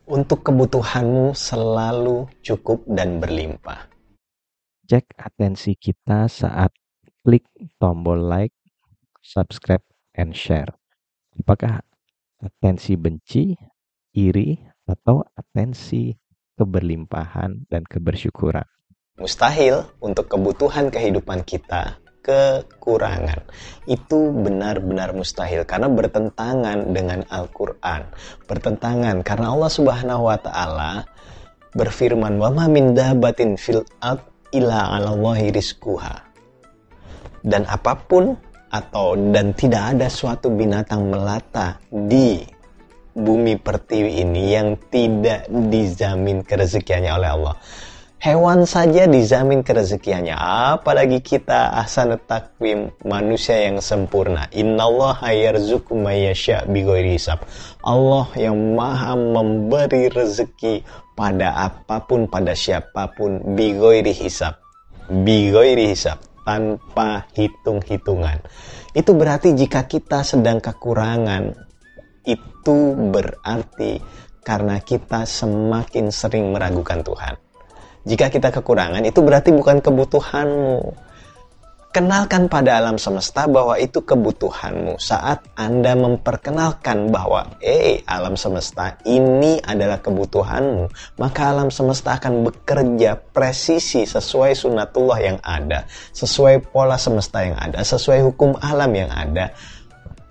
untuk kebutuhanmu selalu cukup dan berlimpah. Cek atensi kita saat klik tombol like, subscribe, and share. Apakah atensi benci, iri, atau atensi keberlimpahan dan kebersyukuran? Mustahil untuk kebutuhan kehidupan kita kekurangan. Itu benar-benar mustahil karena bertentangan dengan Al-Quran. Bertentangan karena Allah Subhanahu wa Ta'ala berfirman, "Wa ma min dabbatin fil ard illa 'alallahi rizquha." Dan apapun dan tidak ada suatu binatang melata di bumi pertiwi ini yang tidak dijamin kerezekiannya oleh Allah. Hewan saja dijamin kerezekiannya, apalagi kita ahsanut takwim, manusia yang sempurna. Innallaha yarzuqu may yasha' bighairi hisab. Allah yang maha memberi rezeki pada apapun, pada siapapun, bighairi hisab. Bighairi hisab, tanpa hitung-hitungan. Itu berarti jika kita sedang kekurangan, itu berarti karena kita semakin sering meragukan Tuhan. Jika kita kekurangan, itu berarti bukan kebutuhanmu. Kenalkan pada alam semesta bahwa itu kebutuhanmu. Saat Anda memperkenalkan bahwa, alam semesta, ini adalah kebutuhanmu, maka alam semesta akan bekerja presisi sesuai sunnatullah yang ada, sesuai pola semesta yang ada, sesuai hukum alam yang ada,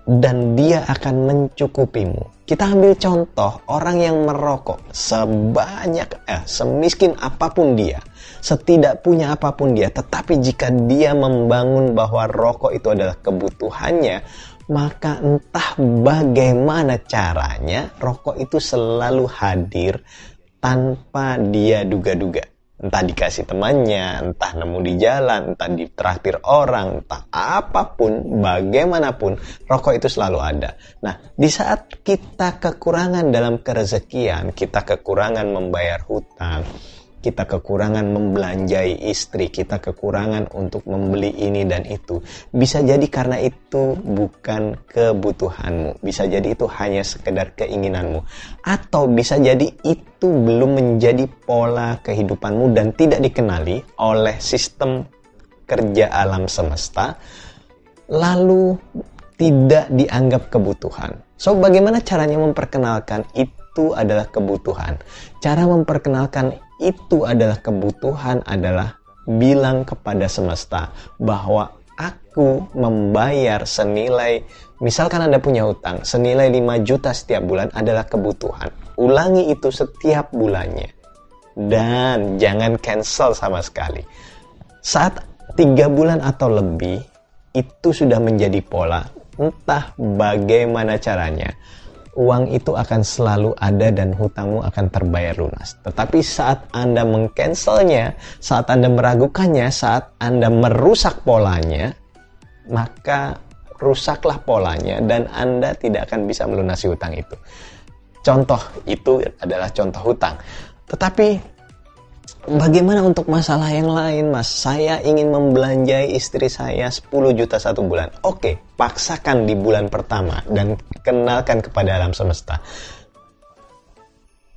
dan dia akan mencukupimu. Kita ambil contoh orang yang merokok, semiskin apapun dia, setidak punya apapun dia, tetapi jika dia membangun bahwa rokok itu adalah kebutuhannya, maka entah bagaimana caranya, rokok itu selalu hadir tanpa dia duga-duga. Entah dikasih temannya, entah nemu di jalan, entah ditraktir orang, entah apapun, bagaimanapun, rokok itu selalu ada. Nah, di saat kita kekurangan dalam kerezekian, kita kekurangan membayar hutang, kita kekurangan membelanjai istri, kita kekurangan untuk membeli ini dan itu. Bisa jadi karena itu bukan kebutuhanmu. Bisa jadi itu hanya sekedar keinginanmu. Atau bisa jadi itu belum menjadi pola kehidupanmu dan tidak dikenali oleh sistem kerja alam semesta. Lalu tidak dianggap kebutuhan. So, bagaimana caranya memperkenalkan itu adalah kebutuhan? Cara memperkenalkan itu adalah kebutuhan adalah bilang kepada semesta bahwa aku membayar senilai, misalkan Anda punya hutang senilai 5 juta setiap bulan adalah kebutuhan. Ulangi itu setiap bulannya dan jangan cancel sama sekali. Saat 3 bulan atau lebih itu sudah menjadi pola, entah bagaimana caranya, uang itu akan selalu ada dan hutangmu akan terbayar lunas. Tetapi saat Anda mengcancelnya, saat Anda meragukannya, saat Anda merusak polanya, maka rusaklah polanya dan Anda tidak akan bisa melunasi hutang itu. Contoh itu adalah contoh hutang. Tetapi bagaimana untuk masalah yang lain, Mas? Saya ingin membelanjai istri saya 10 juta satu bulan. Oke, paksakan di bulan pertama dan kenalkan kepada alam semesta.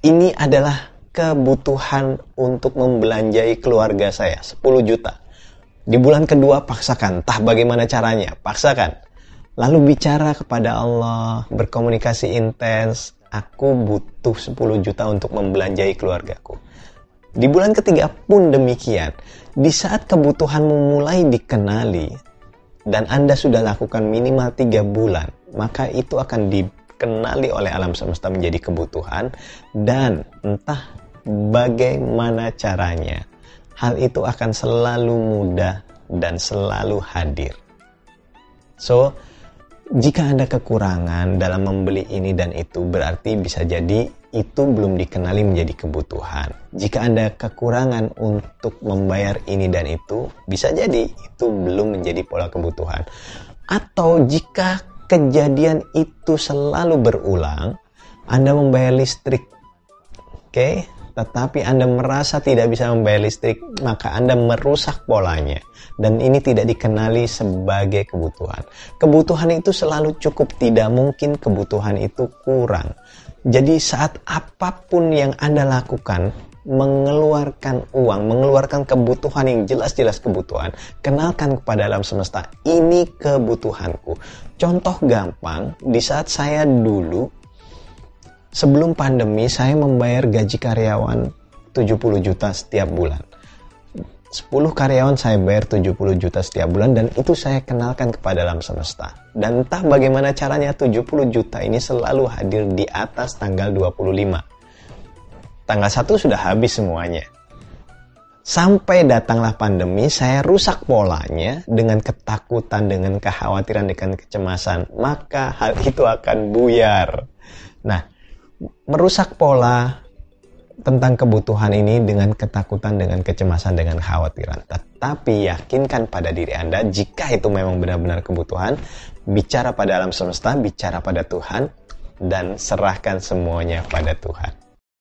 Ini adalah kebutuhan untuk membelanjai keluarga saya, 10 juta. Di bulan kedua paksakan, entah bagaimana caranya, paksakan. Lalu bicara kepada Allah, berkomunikasi intens, aku butuh 10 juta untuk membelanjai keluargaku. Di bulan ketiga pun demikian. Di saat kebutuhanmu mulai dikenali dan Anda sudah lakukan minimal 3 bulan, maka itu akan dikenali oleh alam semesta menjadi kebutuhan dan entah bagaimana caranya, hal itu akan selalu mudah dan selalu hadir. So, jika Anda kekurangan dalam membeli ini dan itu, berarti bisa jadi itu belum dikenali menjadi kebutuhan. Jika Anda kekurangan untuk membayar ini dan itu, bisa jadi itu belum menjadi pola kebutuhan. Atau jika kejadian itu selalu berulang, Anda membayar listrik, tetapi Anda merasa tidak bisa membayar listrik, maka Anda merusak polanya. Dan ini tidak dikenali sebagai kebutuhan. Kebutuhan itu selalu cukup, tidak mungkin kebutuhan itu kurang. Jadi saat apapun yang Anda lakukan, mengeluarkan uang, mengeluarkan kebutuhan yang jelas-jelas kebutuhan, kenalkan kepada alam semesta, ini kebutuhanku. Contoh gampang, di saat saya dulu, sebelum pandemi, saya membayar gaji karyawan 70 juta setiap bulan. 10 karyawan saya bayar 70 juta setiap bulan, dan itu saya kenalkan kepada alam semesta. Dan entah bagaimana caranya 70 juta ini selalu hadir di atas tanggal 25. Tanggal 1 sudah habis semuanya. Sampai datanglah pandemi, saya rusak polanya dengan ketakutan, dengan kekhawatiran, dengan kecemasan. Maka hal itu akan buyar. Nah, merusak pola tentang kebutuhan ini dengan ketakutan, dengan kecemasan, dengan kekhawatiran. Tetapi yakinkan pada diri Anda, jika itu memang benar-benar kebutuhan, bicara pada alam semesta, bicara pada Tuhan, dan serahkan semuanya pada Tuhan.